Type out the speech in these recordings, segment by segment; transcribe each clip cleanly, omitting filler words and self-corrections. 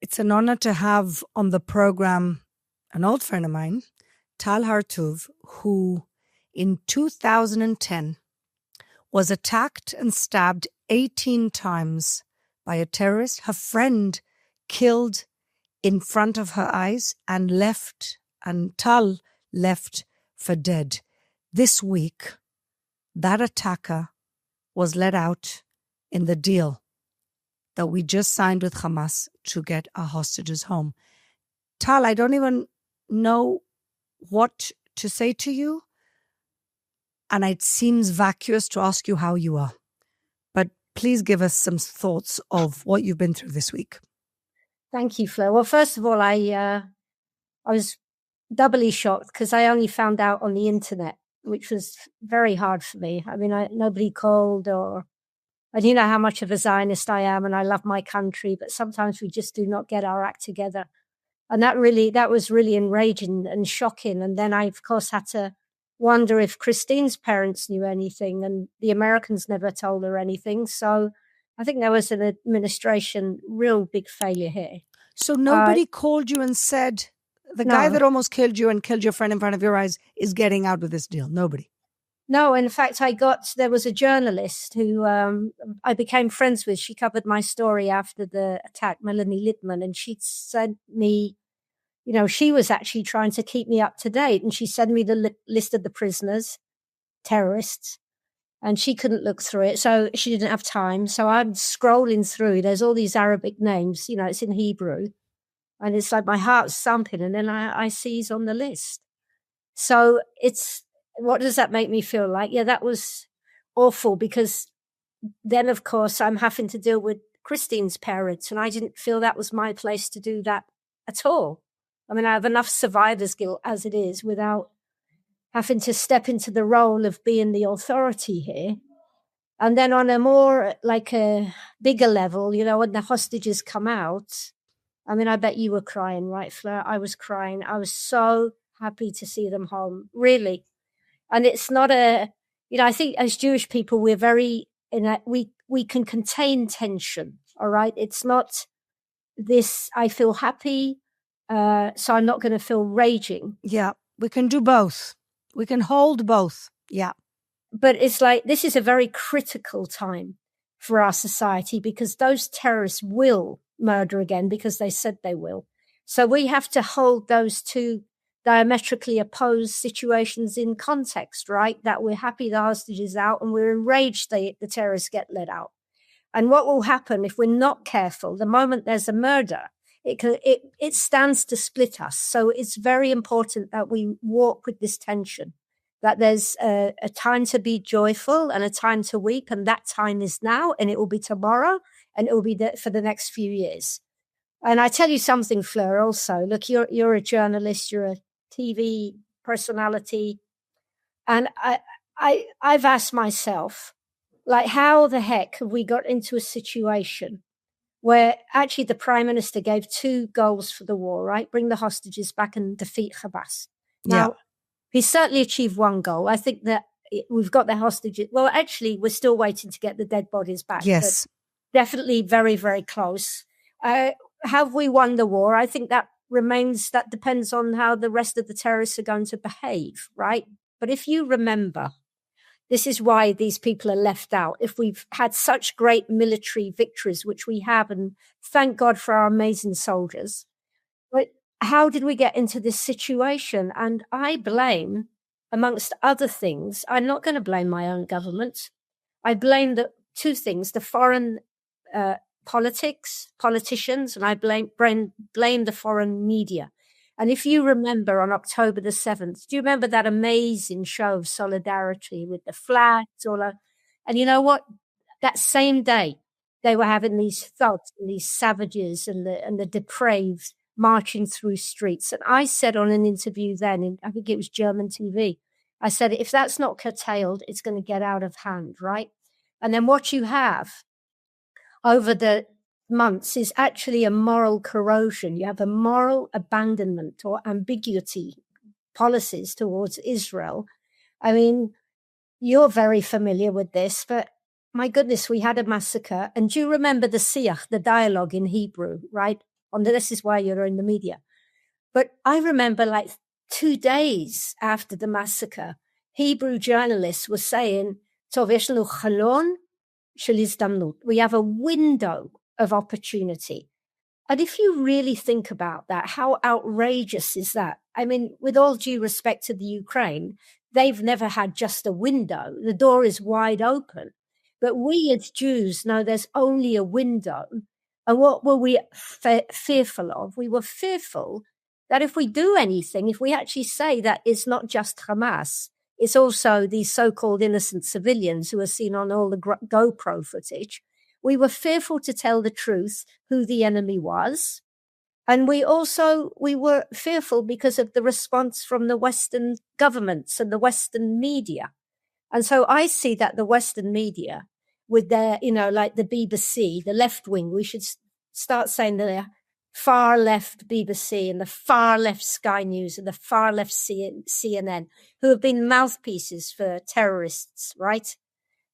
It's an honor to have on the program an old friend of mine, Tal Harto, who in 2010 was attacked and stabbed 18 times by a terrorist. Her friend killed in front of her eyes and Tal left for dead. This week, that attacker was let out in the deal that we just signed with Hamas to get our hostages home. Tal, I don't even know what to say to you, and it seems vacuous to ask you how you are. But please give us some thoughts of what you've been through this week. Thank you, Fleur. Well, first of all, I was doubly shocked because I only found out on the internet, which was very hard for me. I mean, nobody called, or I do know how much of a Zionist I am, and I love my country, but sometimes we just do not get our act together. And that was really enraging and shocking. And then I, of course, had to wonder if Christine's parents knew anything, and the Americans never told her anything. So I think there was an administration real big failure here. So nobody called you and said, the guy that almost killed you and killed your friend in front of your eyes is getting out with this deal? Nobody? No, in fact, there was a journalist who I became friends with. She covered my story after the attack, Melanie Littman, and she sent me, she was actually trying to keep me up to date. And she sent me the list of the prisoners, terrorists, and she couldn't look through it. So she didn't have time. So I'm scrolling through. There's all these Arabic names, it's in Hebrew. And it's like my heart's thumping. And then I see he's on the list. So what does that make me feel like? Yeah, that was awful, because then, of course, I'm having to deal with Christine's parents, and I didn't feel that was my place to do that at all. I mean, I have enough survivor's guilt as it is without having to step into the role of being the authority here. And then on a more, like a bigger level, when the hostages come out, I mean, I bet you were crying, right, Fleur? I was crying. I was so happy to see them home, really. And it's not I think as Jewish people, we're very, we can contain tension, all right? It's not this, I feel happy, so I'm not going to feel raging. Yeah, we can do both. We can hold both, yeah. But it's like, this is a very critical time for our society, because those terrorists will murder again, because they said they will. So we have to hold those two diametrically opposed situations in context, right? That we're happy the hostage is out and we're enraged the terrorists get let out. And what will happen if we're not careful, the moment there's a murder, it stands to split us. So it's very important that we walk with this tension, that there's a time to be joyful and a time to weep, and that time is now, and it will be tomorrow, and it will be for the next few years. And I tell you something, Fleur, also, look, you're a journalist, you're a TV personality. And I've asked myself, like, how the heck have we got into a situation where actually the Prime Minister gave 2 goals for the war, right? Bring the hostages back and defeat Hamas. Now, he certainly achieved 1 goal. I think that we've got the hostages. Well, actually, we're still waiting to get the dead bodies back. Yes. Definitely very, very close. Have we won the war? I think that depends on how the rest of the terrorists are going to behave, right? But if you remember, this is why these people are left out. If we've had such great military victories, which we have, and thank God for our amazing soldiers, but how did we get into this situation? And I blame, amongst other things, I'm not going to blame my own government. I blame 2 things, the foreign politicians, and I blame the foreign media. And if you remember on October the 7th, do you remember that amazing show of solidarity with the flags? And you know what? That same day, they were having these thugs and these savages and the depraved marching through streets. And I said on an interview then, I think it was German TV, I said, if that's not curtailed, it's going to get out of hand, right? And then what you have over the months is actually a moral corrosion. You have a moral abandonment or ambiguity policies towards Israel. I mean, you're very familiar with this, but my goodness, we had a massacre. And do you remember the siach, the dialogue in Hebrew, right? this is why you're in the media. But I remember like 2 days after the massacre, Hebrew journalists were saying, "Tov, yesh lanu chalon shel hizdamnut." We have a window of opportunity. And if you really think about that, how outrageous is that? I mean, with all due respect to the Ukraine, they've never had just a window. The door is wide open. But we as Jews know there's only a window. And what were we fearful of? We were fearful that if we do anything, if we actually say that it's not just Hamas, it's also these so-called innocent civilians who are seen on all the GoPro footage, we were fearful to tell the truth, who the enemy was. And we were fearful because of the response from the Western governments and the Western media. And so I see that the Western media with their, like the BBC, the left wing, we should start saying the far left BBC and the far left Sky News and the far left CNN, who have been mouthpieces for terrorists, right?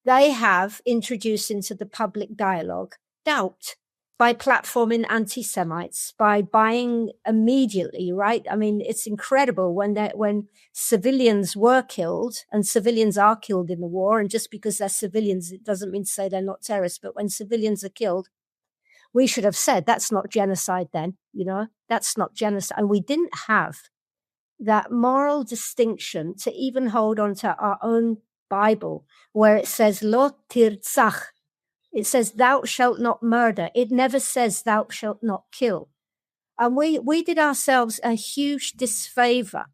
They have introduced into the public dialogue doubt by platforming anti-Semites, by buying immediately, right? I mean, it's incredible when civilians were killed, and civilians are killed in the war, and just because they're civilians, it doesn't mean to say they're not terrorists, but when civilians are killed, we should have said, that's not genocide then, that's not genocide. And we didn't have that moral distinction to even hold on to our own Bible, where it says, Lo tirtzach. It says, thou shalt not murder. It never says, thou shalt not kill. And we did ourselves a huge disfavor,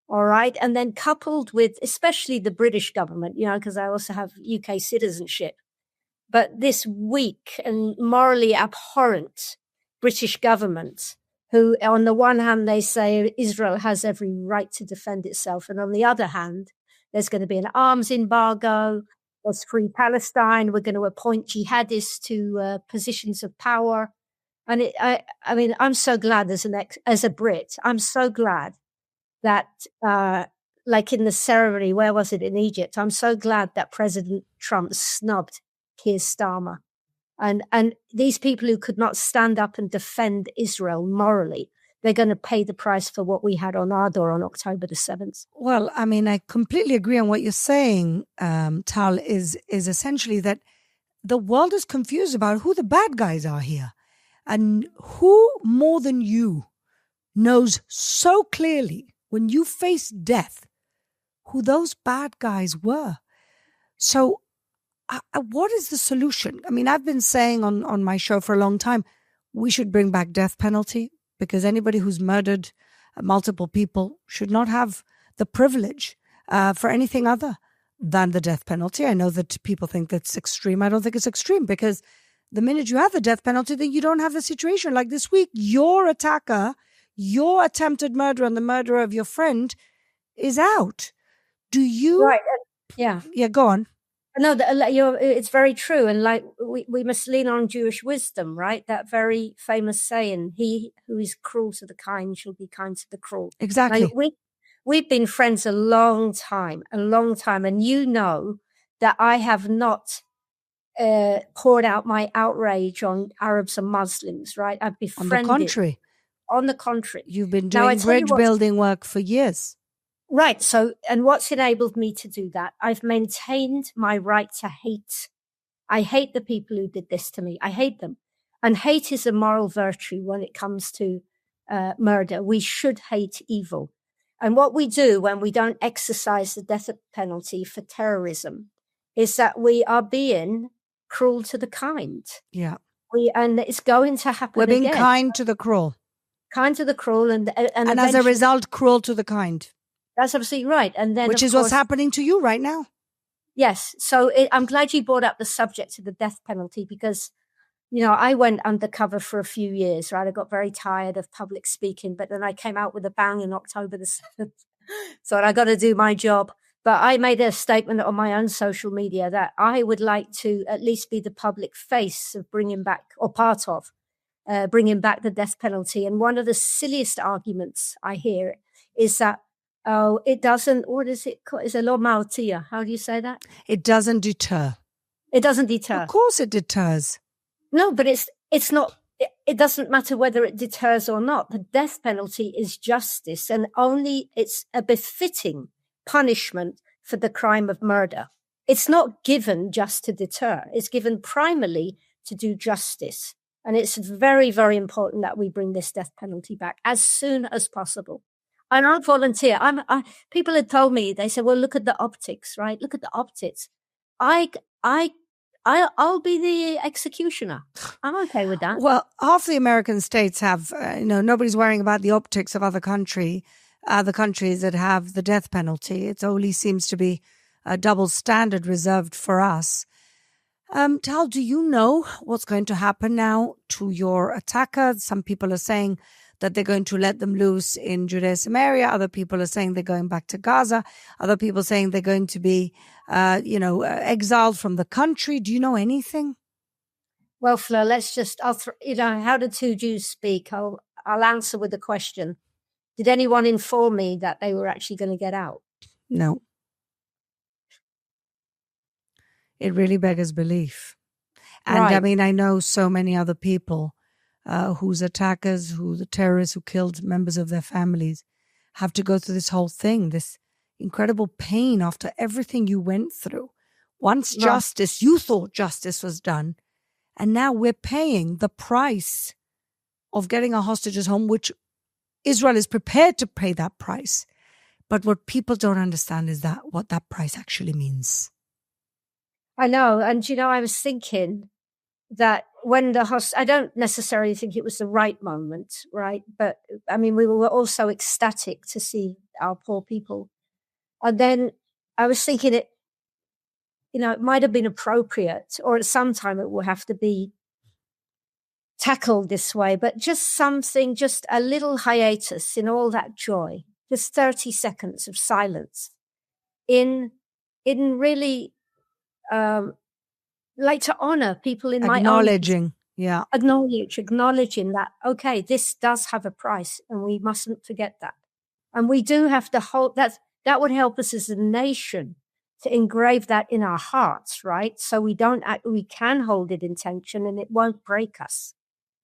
all right? And then coupled with, especially the British government, because I also have UK citizenship, but this weak and morally abhorrent British government, who on the one hand, they say Israel has every right to defend itself. And on the other hand, there's going to be an arms embargo. There's Free Palestine. We're going to appoint jihadists to positions of power. And I mean, I'm so glad as a Brit, I'm so glad that, like in the ceremony, where was it in Egypt? I'm so glad that President Trump snubbed Keir Starmer. And these people who could not stand up and defend Israel morally, they're going to pay the price for what we had on our door on October the 7th. Well, I mean, I completely agree on what you're saying, Tal, is essentially that the world is confused about who the bad guys are here. And who more than you knows so clearly when you face death who those bad guys were. So what is the solution? I mean, I've been saying on my show for a long time, we should bring back death penalty, because anybody who's murdered multiple people should not have the privilege for anything other than the death penalty. I know that people think that's extreme. I don't think it's extreme, because the minute you have the death penalty, then you don't have a situation like this week. Your attacker, your attempted murder and the murderer of your friend is out. Do you? Right. Yeah. Yeah, go on. No, it's very true. And like we must lean on Jewish wisdom, right? That very famous saying, he who is cruel to the kind shall be kind to the cruel. Exactly. Like, we've been friends a long time. And you know that I have not poured out my outrage on Arabs and Muslims, right? I've befriended. On the contrary. You've been doing bridge building work for years. Right. So, and what's enabled me to do that? I've maintained my right to hate. I hate the people who did this to me. I hate them. And hate is a moral virtue when it comes to murder. We should hate evil. And what we do when we don't exercise the death penalty for terrorism is that we are being cruel to the kind. Yeah. And it's going to happen. We're being again. kind to the cruel. Kind to the cruel. And as a result, cruel to the kind. That's absolutely right. And then, which is what's happening to you right now. Yes. So I'm glad you brought up the subject of the death penalty, because, I went undercover for a few years, right? I got very tired of public speaking, but then I came out with a bang in October the 7th. So I got to do my job. But I made a statement on my own social media that I would like to at least be the public face of bringing back, or part of bringing back the death penalty. And one of the silliest arguments I hear is that, oh, it doesn't, what is it called? Is it lo mautia? How do you say that? It doesn't deter. It doesn't deter. Of course it deters. No, but it's not it doesn't matter whether it deters or not. The death penalty is justice, and only it's a befitting punishment for the crime of murder. It's not given just to deter. It's given primarily to do justice. And it's very, very important that we bring this death penalty back as soon as possible. I don't volunteer. People had told me, they said, well, look at the optics, right? Look at the optics. I'll be the executioner. I'm okay with that. Well, half the American states have, nobody's worrying about the optics of other countries that have the death penalty. It only seems to be a double standard reserved for us. Tal, do you know what's going to happen now to your attackers? Some people are saying that they're going to let them loose in Judea Samaria. Other people are saying they're going back to Gaza. Other people saying they're going to be, exiled from the country. Do you know anything? Well, Fleur, how do two Jews speak? I'll answer with a question. Did anyone inform me that they were actually going to get out? No. It really beggars belief. And right. I mean, I know so many other people whose attackers, the terrorists who killed members of their families have to go through this whole thing, this incredible pain after everything you went through. Once you thought justice was done, and now we're paying the price of getting our hostages home, which Israel is prepared to pay that price. But what people don't understand is what that price actually means. I know. And, I was thinking that when I don't necessarily think it was the right moment, right? But, I mean, we were all so ecstatic to see our poor people. And then I was thinking it might have been appropriate, or at some time it will have to be tackled this way, but just a little hiatus in all that joy, just 30 seconds of silence in really, like to honor people in my own. Acknowledging that, okay, this does have a price and we mustn't forget that. And we do have to hold that would help us as a nation to engrave that in our hearts, right? So we can hold it in tension and it won't break us.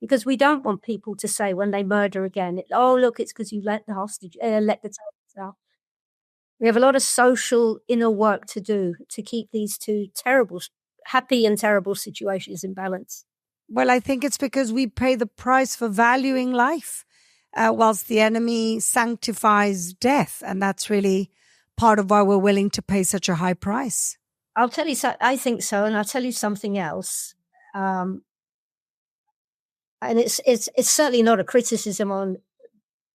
Because we don't want people to say when they murder again, look, it's because you let the terrorists out. We have a lot of social inner work to do to keep these two happy and terrible situations in balance. Well, I think it's because we pay the price for valuing life, whilst the enemy sanctifies death. And that's really part of why we're willing to pay such a high price. I'll tell you, I think so. And I'll tell you something else. And it's certainly not a criticism on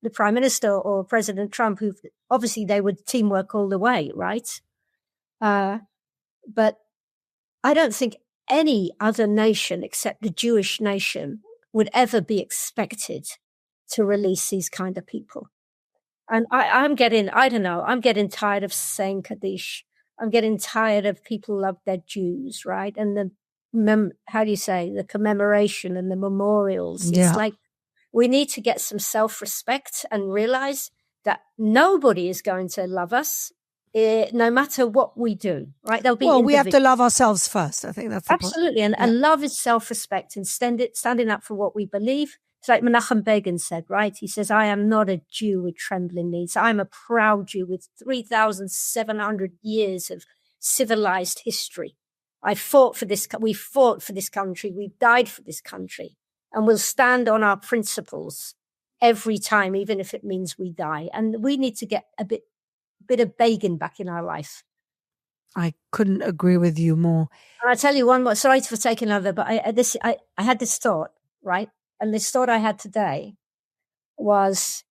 the Prime Minister or President Trump, who obviously they would teamwork all the way, right? But I don't think any other nation except the Jewish nation would ever be expected to release these kind of people. And I'm getting tired of saying Kaddish. I'm getting tired of people love their Jews, right? And the commemoration and the memorials. Yeah. It's like we need to get some self-respect and realize that nobody is going to love us, no matter what we do, right? We have to love ourselves first. I think that's absolutely. And love is self-respect and standing up for what we believe. It's like Menachem Begin said, right? He says, I am not a Jew with trembling knees. I'm a proud Jew with 3,700 years of civilized history. We fought for this country. We've died for this country. And we'll stand on our principles every time, even if it means we die. And we need to get a bit of Begin back in our life. I couldn't agree with you more. And I'll tell you one more. Sorry for taking another, but I had this thought, right? And this thought I had today was,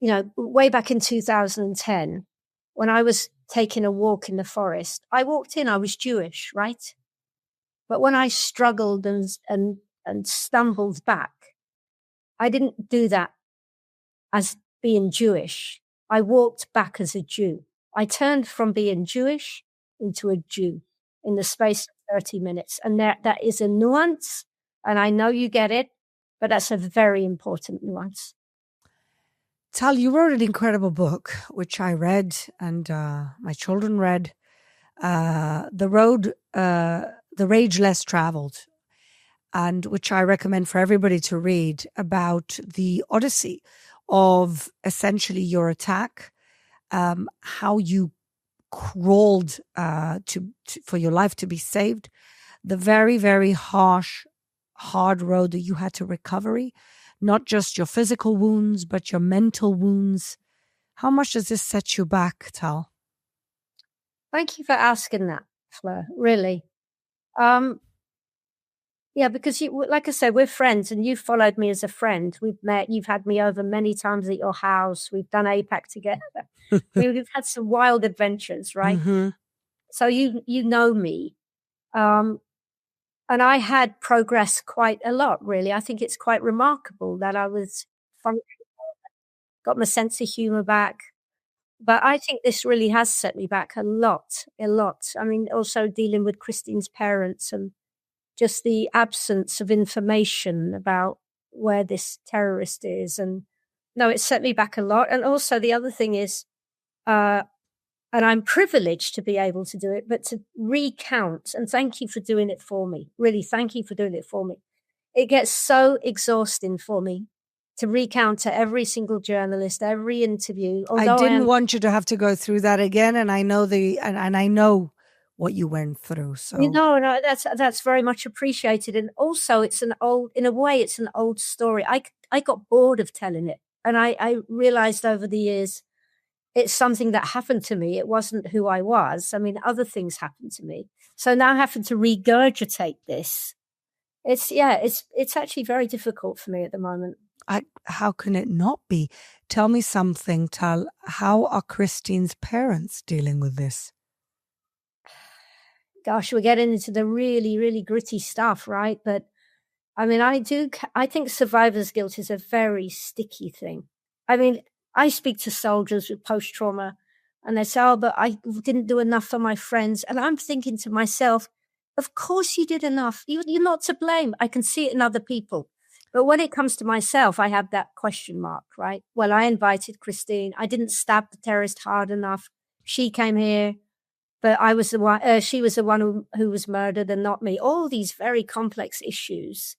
way back in 2010, when I was taking a walk in the forest, I walked in, I was Jewish, right? But when I struggled and stumbled back, I didn't do that as being Jewish. I walked back as a Jew. I turned from being Jewish into a Jew in the space of 30 minutes. And that is a nuance, and I know you get it, but that's a very important nuance. Tal, you wrote an incredible book, which I read and my children read, The Rage Less Traveled. and which I recommend for everybody to read, about the odyssey of essentially your attack, how you crawled for your life to be saved, the very, very harsh, hard road that you had to recovery, not just your physical wounds, but your mental wounds. How much does this set you back, Tal? Thank you for asking that, Fleur, really. Yeah, because like I said, we're friends and you've followed me as a friend. We've met, you've had me over many times at your house. We've done APAC together. We've had some wild adventures, right? Mm-hmm. So you know me. And I had progressed quite a lot, really. I think it's quite remarkable that I was functional, got my sense of humor back. But I think this really has set me back a lot, a lot. I mean, also dealing with Christine's parents and just the absence of information about where this terrorist is. And no, it set me back a lot. And also the other thing is, and I'm privileged to be able to do it, but to recount, and thank you for doing it for me. Really, thank you for doing it for me. It gets so exhausting for me to recount to every single journalist, every interview. I didn't want you to have to go through that again, and I know and I know what you went through. So no, that's very much appreciated, and also it's an old story. I got bored of telling it, and I realized over the years it's something that happened to me. It wasn't who I was. I mean, other things happened to me. So now having to regurgitate this, it's actually very difficult for me at the moment. How can it not be? Tell me something, Tal. How are Christine's parents dealing with this? Gosh, we're getting into the really, really gritty stuff, right? But I mean, I think survivor's guilt is a very sticky thing. I mean, I speak to soldiers with post-trauma and they say, oh, but I didn't do enough for my friends. And I'm thinking to myself, of course you did enough. You're not to blame. I can see it in other people. But when it comes to myself, I have that question mark, right? Well, I invited Christine. I didn't stab the terrorist hard enough. She came here, but I was the one, she was the one who was murdered and not me. All these very complex issues.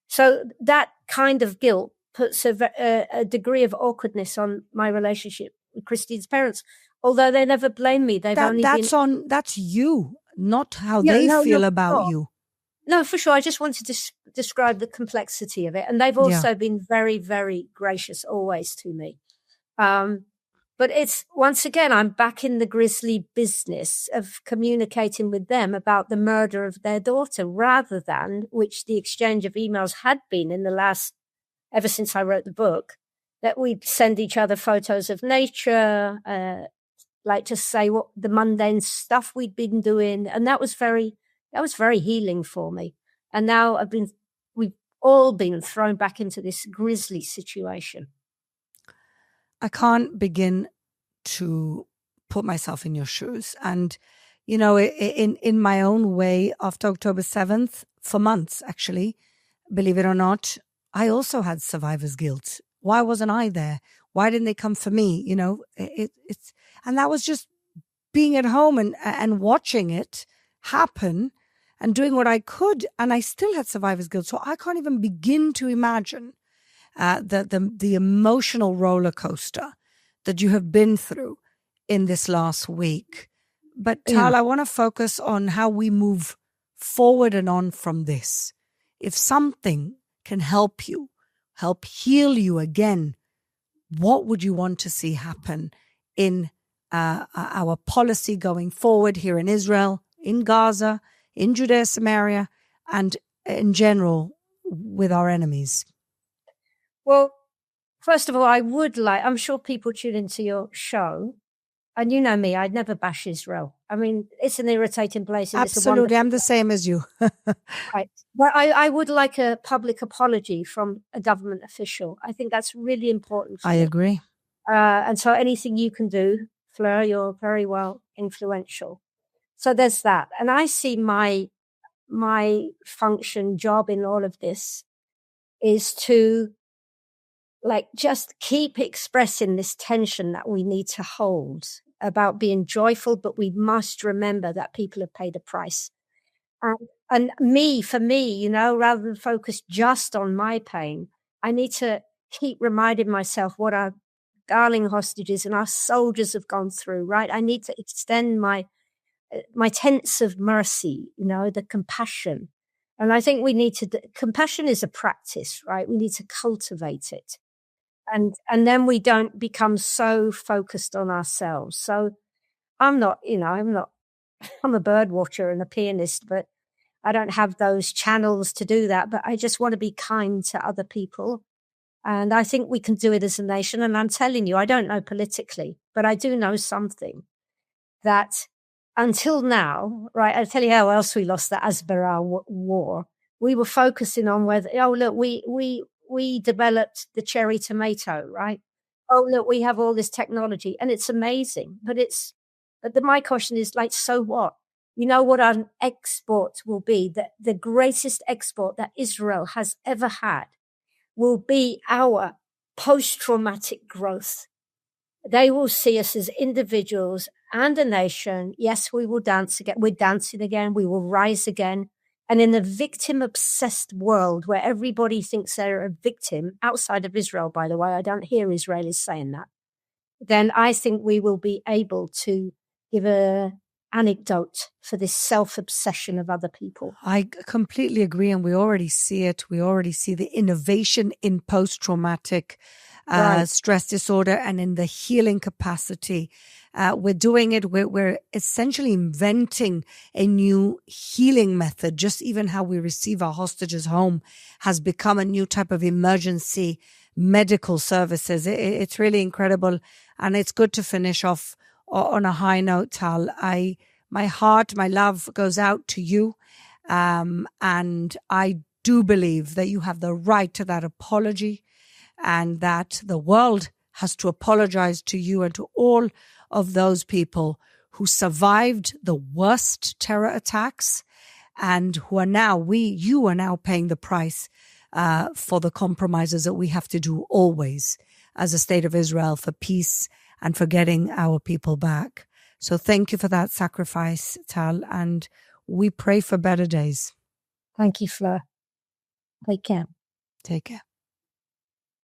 So that kind of guilt puts a degree of awkwardness on my relationship with Christine's parents, although they never blame me. That's you, not how they feel about you. No, for sure. I just wanted to describe the complexity of it. And they've also been very, very gracious always to me. But it's, once again, I'm back in the grisly business of communicating with them about the murder of their daughter rather than, which the exchange of emails had been in the last, ever since I wrote the book, that we'd send each other photos of nature, like to say what the mundane stuff we'd been doing. And that was very healing for me. And now we've all been thrown back into this grisly situation. I can't begin to put myself in your shoes. And, you know, in my own way, after October 7th, for months, actually, believe it or not, I also had survivor's guilt. Why wasn't I there? Why didn't they come for me? You know, and that was just being at home and watching it happen and doing what I could. And I still had survivor's guilt. So I can't even begin to imagine the emotional roller coaster that you have been through in this last week. But Tal, I want to focus on how we move forward and on from this. If something can help heal you again, what would you want to see happen in our policy going forward here in Israel, in Gaza, in Judea, Samaria, and in general with our enemies? Well, first of all, I'm sure people tune into your show, and you know me, I'd never bash Israel. I mean, it's an irritating place. And absolutely, I'm the same as you. Right. But I would like a public apology from a government official. I think that's really important. I agree. And so anything you can do, Fleur, you're very well influential. So there's that. And I see my job in all of this is to just keep expressing this tension that we need to hold about being joyful, but we must remember that people have paid a price. and for me, rather than focus just on my pain, I need to keep reminding myself what our darling hostages and our soldiers have gone through, right? I need to extend my tense of mercy, the compassion. And I think we need compassion is a practice, right? We need to cultivate it. And then we don't become so focused on ourselves. So I'm a bird watcher and a pianist, but I don't have those channels to do that. But I just want to be kind to other people. And I think we can do it as a nation. And I'm telling you, I don't know politically, but I do know something that until now, right? I'll tell you how else we lost the Asbara war. We were focusing on whether, look, we developed the cherry tomato, right? Oh, look, we have all this technology and it's amazing, but my question is like, so what? You know what our export will be? The greatest export that Israel has ever had will be our post-traumatic growth. They will see us as individuals and a nation. Yes, we will dance again. We're dancing again. We will rise again. And in a victim-obsessed world where everybody thinks they're a victim, outside of Israel, by the way, I don't hear Israelis saying that, then I think we will be able to give an anecdote for this self-obsession of other people. I completely agree, and we already see it. We already see the innovation in post-traumatic stress disorder and in the healing capacity. We're doing it. We're essentially inventing a new healing method. Just even how we receive our hostages home has become a new type of emergency medical services. It's really incredible. And it's good to finish off on a high note, Tal. My heart, my love goes out to you. And I do believe that you have the right to that apology, and that the world has to apologize to you and to all of those people who survived the worst terror attacks and who are now, you are now paying the price for the compromises that we have to do always as a state of Israel for peace and for getting our people back. So thank you for that sacrifice, Tal, and we pray for better days. Thank you, Fleur. Take care. Take care.